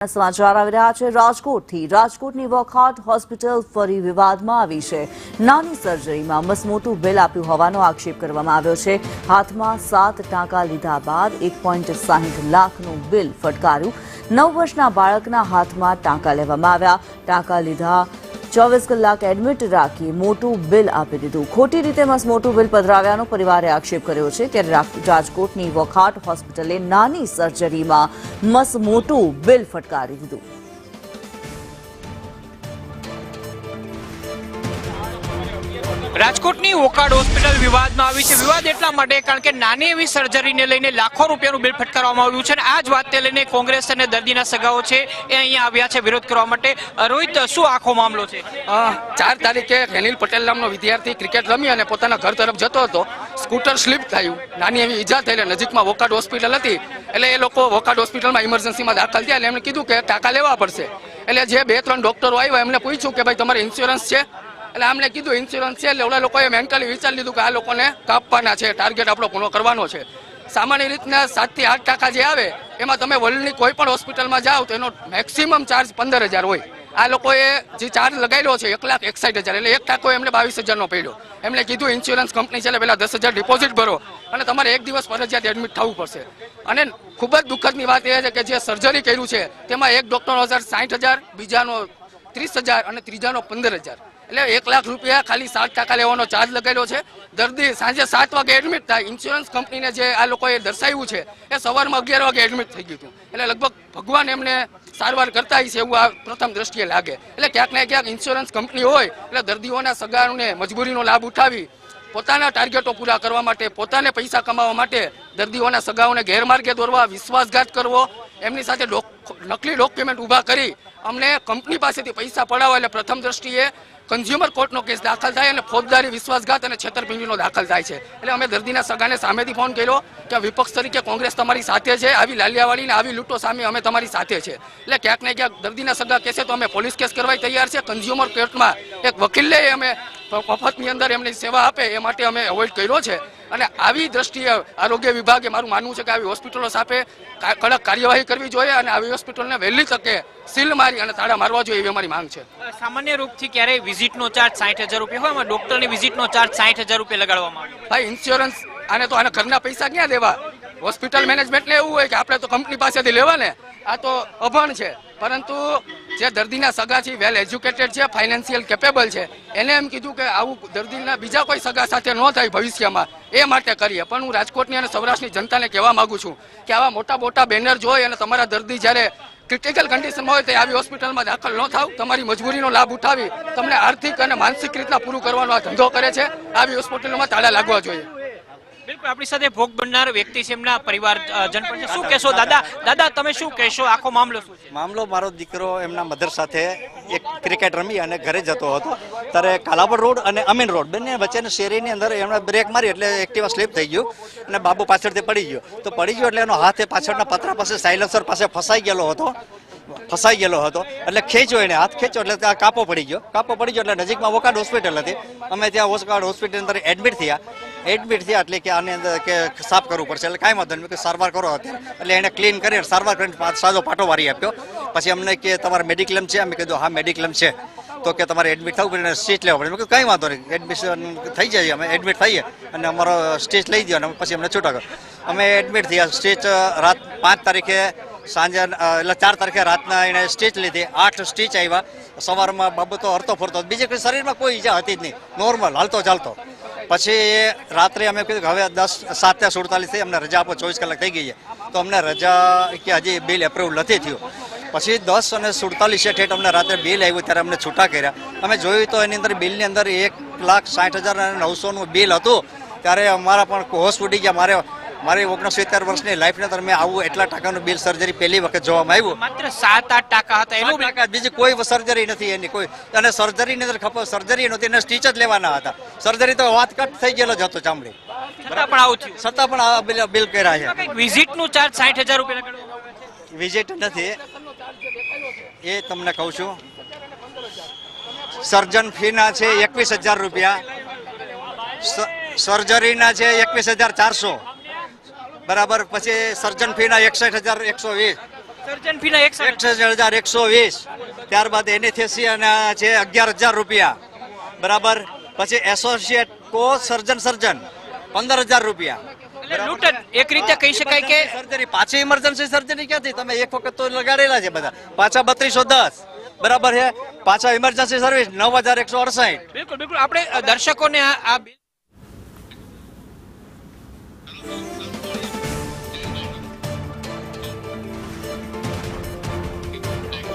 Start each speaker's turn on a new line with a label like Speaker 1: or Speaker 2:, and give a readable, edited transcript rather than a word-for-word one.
Speaker 1: સમાચાર આવી રહ્યા છે રાજકોટથી। રાજકોટની વોકહાર્ટ હોસ્પિટલ ફરી વિવાદમાં આવી છે। નાની સર્જરીમાં મસમોટું બિલ આપ્યું હોવાનો આક્ષેપ કરવામાં આવ્યો છે। હાથમાં 7 ટાંકા લીધા બાદ 1.60 લાખનું બિલ ફટકાર્યું। 9 વર્ષના બાળકના હાથમાં ટાંકા લેવામાં આવ્યા। ટાંકા લીધા 24 કલાક એડમિટ રાખી મોટું બિલ આપી દીધું। ખોટી રીતે મસમોટું બિલ પધરાવ્યાનો પરિવારે આક્ષેપ કર્યો છે। ત્યારે રાજકોટની વોકહાર્ટ હોસ્પિટલે નાની સર્જરીમાં મસમોટું બિલ ફટકારી દીધું।
Speaker 2: રાજકોટની વોકહાર્ટ હોસ્પિટલ વિવાદમાં આવી છે। વિવાદ એટલા માટે કારણ કે નાની એવી સર્જરીને લઈને લાખો રૂપિયાનું બિલ ફટકારવામાં આવ્યું છે અને આ જ વાતને લઈને કોંગ્રેસ અને દર્દીના સગાઓ છે એ અહીંયા આવ્યા છે વિરોધ કરવા માટે। રોહિત, શું આખો મામલો છે?
Speaker 3: 4 તારીખે રેનિલ પટેલ નામનો વિદ્યાર્થી ક્રિકેટ રમી અને પોતાના ઘર તરફ જતો હતો। સ્કૂટર સ્લીપ થયું, નાની એવી ઈજા થઈ, નજીકમાં વોકહાર્ટ હોસ્પિટલ હતી એટલે એ લોકો વોકહાર્ટ હોસ્પિટલમાં ઇમરજન્સીમાં દાખલ થયા। એટલે એમણે કીધું કે ટાંકા લેવા પડશે। એટલે જે 2-3 ડોક્ટરો આવ્યા એમને પૂછ્યું કે ભાઈ તમારે ઇન્સ્યોરન્સ છે? એટલે અમને કીધું ઇન્સ્યોરન્સ છે। એટલે ઓલા લોકોએ મેન્ટલી વિચારી લીધું કે આ લોકોને કાપવાના છે, ટાર્ગેટ આપણો પૂરો કરવાનો છે। સામાન્ય રીતના 7 થી 8 ટાંકા જે આવે એમાં તમે વર્લ્ડની કોઈ પણ હોસ્પિટલમાં જાઓ તો એનો મેક્સિમમ ચાર્જ 15,000 હોય। આ લોકોએ જે ચાર્જ લગાવેલો છે 1,61,000 એટલે એક ટાંકો એમને 22,000નો પડ્યો। એમને કીધું ઇન્સ્યોરન્સ કંપની છે એટલે પહેલાં 10,000 ડિપોઝિટ ભરો અને તમારે એક દિવસ ફરજિયાત એડમિટ થવું પડશે। અને ખૂબ જ દુઃખદની વાત એ છે કે જે સર્જરી કર્યું છે તેમાં એક ડૉક્ટરનો 60,000, બીજાનો 30,000 અને ત્રીજાનો 15,000 એટલે 1 લાખ રૂપિયા ખાલી 7 ટાંકા લેવાનો ચાર્જ લગાવેલો છે। દર્દી સાંજે 7 વાગે એડમિટ થાય, ઇન્સ્યોરન્સ કંપનીને જે આ લોકોએ દર્શાવ્યું છે એ સવારમાં 11 વાગે એડમિટ થઈ ગયું હતું। એટલે લગભગ ભગવાન એમને સારવાર કરતા છે એવું આ પ્રથમ દ્રષ્ટિએ લાગે। એટલે ક્યાંક ને ક્યાંક ઇન્સ્યોરન્સ કંપની હોય એટલે દર્દીઓના સગાઓને મજબૂરીનો લાભ ઉઠાવી પોતાના ટાર્ગેટો પૂરા કરવા માટે, પોતાને પૈસા કમાવા માટે દર્દીઓના સગાઓને ગેરમાર્ગે દોરવા, વિશ્વાસઘાત કરવો, એમની સાથે નકલી ડોક્યુમેન્ટ ઊભા કરી અમને કંપની પાસેથી પૈસા પડાવવા એટલે પ્રથમ દ્રષ્ટિએ કન્ઝ્યુમર કોર્ટનો કેસ દાખલ થાય અને ફોજદારી વિશ્વાસઘાત અને છેતરપિંડીનો દાખલ થાય છે। એટલે અમે દર્દીના સગાને સામેથી ફોન કર્યો કે વિપક્ષ તરીકે કોંગ્રેસ તમારી સાથે છે, આવી લાલિયાવાડીને આવી લૂંટો સામે અમે તમારી સાથે છે। એટલે ક્યાંક ને ક્યાંક દર્દીના સગા કહેશે તો અમે પોલીસ કેસ કરવા તૈયાર છે। કન્ઝ્યુમર કોર્ટમાં એક વકીલને અમે મફતની અંદર એમની સેવા આપે એ માટે અમે એવોઇડ કર્યો છે। અને આવી દ્રષ્ટિએ આરોગ્ય વિભાગે મારું માનવું છે કે આવી હોસ્પિટલો સામે કડક કાર્યવાહી કરવી જોઈએ અને આવી હોસ્પિટલને વહેલી તકે સીલ મારી અને તાળા મારવા જોઈએ એવી અમારી માંગ છે।
Speaker 2: સામાન્ય રૂપથી ક્યારેય વિઝિટનો ચાર્જ 60,000 રૂપિયા હોય, એમાં ડોક્ટરની વિઝિટનો ચાર્જ 60,000 રૂપિયા લગાડવામાં આવે।
Speaker 3: ભાઈ ઇન્સ્યોરન્સ આને તો આના ઘરના પૈસા ક્યાં દેવા? હોસ્પિટલ મેનેજમેન્ટને એવું હોય કે આપણે તો કંપની પાસેથી લેવા ને, આ તો અભણ છે। પરંતુ જે દર્દીના સગા છે, વેલ એજ્યુકેટેડ છે, ફાઇનાન્શિયલ કેપેબલ છે, એને એમ કીધું કે આવું દર્દીના બીજા કોઈ સગા સાથે ન થાય ભવિષ્યમાં એ માટે કરીએ। પણ હું રાજકોટની અને સૌરાષ્ટ્રની જનતાને કહેવા માંગુ છું કે આવા મોટા મોટા બેનર જોઈ અને તમારા દર્દી જ્યારે ક્રિટિકલ કન્ડિશનમાં હોય તો આવી હોસ્પિટલમાં દાખલ ન થાવ, તમારી મજબૂરીનો લાભ ઉઠાવી તમને આર્થિક અને માનસિક રીતના પૂરું કરવાનો આ ધંધો કરે છે। આવી હોસ્પિટલોમાં તાળા લાગવા જોઈએ।
Speaker 2: બિલકુલ, આપણી સાથે ભોગ બનનાર વ્યક્તિ છે, એમના પરિવારજન પણ છે। શું કહેશો દાદા, તમે શું કહેશો? આખો મામલો શું છે?
Speaker 4: મામલો મારો દીકરો એમના મધર સાથે એક ક્રિકેટ રમી અને ઘરે જતો હતો ત્યારે કાલાવડ રોડ અને અમીન રોડ બંને વચ્ચેની શેરીની અંદર એમણે બ્રેક મારી એટલે એક્ટિવા સ્લીપ થઈ ગયું અને બાબુ પાછળથી પડી ગયો। તો પડી ગયો એટલે એનો હાથ પાછળના પતરા પાસે સાયલેન્સર પાસે ફસાઈ ગયેલો હતો એટલે ખેંચ્યો, એને હાથ ખેંચ્યો એટલે ત્યાં કાપો પડી ગયો એટલે નજીકમાં વોકહાર્ટ હોસ્પિટલ હતી, અમે ત્યાં વોકહાર્ટ હોસ્પિટલ અંદર એડમિટ થયા એટલે કે આની અંદર કે સાફ કરવું પડશે એટલે કાંઈ વાંધો નહીં, સારવાર કરો અત્યારે। એટલે એને ક્લીન કરી સારવાર કરીને સાદો પાટો વારી આપ્યો। પછી અમને કે તમારે મેડિક્લેમ છે? અમે કીધું હા મેડિક્લેમ છે। તો કે તમારે એડમિટ થવું પડે, સ્ટીચ લેવા પડે। મેં કીધું કંઈ વાંધો નહીં, એડમિશન થઈ જાય, અમે એડમિટ થઈએ અને અમારો સ્ટીચ લઈ દો અને પછી અમને છૂટા કરો। અમે એડમિટ થયા। સ્ટીચ રાત 5 તારીખે સાંજે એટલે 4 તારીખે રાતના એને સ્ટીચ લીધી, 8 સ્ટીચ આવ્યા। સવારમાં બાબતો હરતો ફરતો, બીજે કોઈ શરીરમાં કોઈ ઈજા હતી જ નહીં, નોર્મલ હાલતો ચાલતો। પછી રાત્રે અમે કીધું કે હવે 7:47 થઈ, અમને રજા આપો, 24 કલાક થઈ ગઈ છે। તો અમને રજા કે હજી બિલ એપ્રુવ નથી થયું। પછી 10:47 ઠેઠ અમને રાત્રે બિલ આવ્યું ત્યારે અમને છૂટા કર્યા। અમે જોયું તો એની અંદર બિલની અંદર 1,60,900નું બિલ હતું। ત્યારે અમારા પણ હોશ ઉડી ગયા। મારી 69 વર્ષની લાઈફની અંદર મેં આવું એટલા ટાકાનું બિલ સર્જરી પહેલી વખત જોવામાં આવ્યું।
Speaker 2: માત્ર 7-8 ટાંકા હતા એનું બિલ?
Speaker 4: બીજી કોઈ સર્જરી નથી એની કોઈ, અને સર્જરીની અંદર ખબર સર્જરી નહોતી, એને સ્ટીચ જ લેવાના હતા। સર્જરી તો વાત કટ થઈ ગયેલો જ હતો ચામડી,
Speaker 2: છતાં પણ આવું થયું,
Speaker 4: છતાં પણ આ બિલ કર્યા છે।
Speaker 2: વિઝિટનું ચાર્જ 60,000 રૂપિયા લગાડવામાં?
Speaker 4: વિઝિટ નથી, એ તમને કહું છું, સર્જન ફીના છે 21,000 રૂપિયા, સર્જરીના છે 21,400 બરાબર। પછી સર્જન ફીના 61,120
Speaker 2: સર્જન ફીના
Speaker 4: 61,120. ત્યારબાદ એનેસ્થેસિયા છે 11,000 રૂપિયા, બરાબર. પછી એસોસિએટ કો સર્જન 15,000 રૂપિયા.
Speaker 2: એટલે લૂંટ જ એક રીતે કહી શકાય કે
Speaker 4: સર્જરી પાછી ઇમરજન્સી સર્જરી ક્યાંથી? તમે એક વખત તો લગાડેલા છે બધા, પાછા 3210, બરાબર છે. પાછા ઇમરજન્સી સર્વિસ 9,168.
Speaker 2: બિલકુલ બિલકુલ આપણે દર્શકોને આ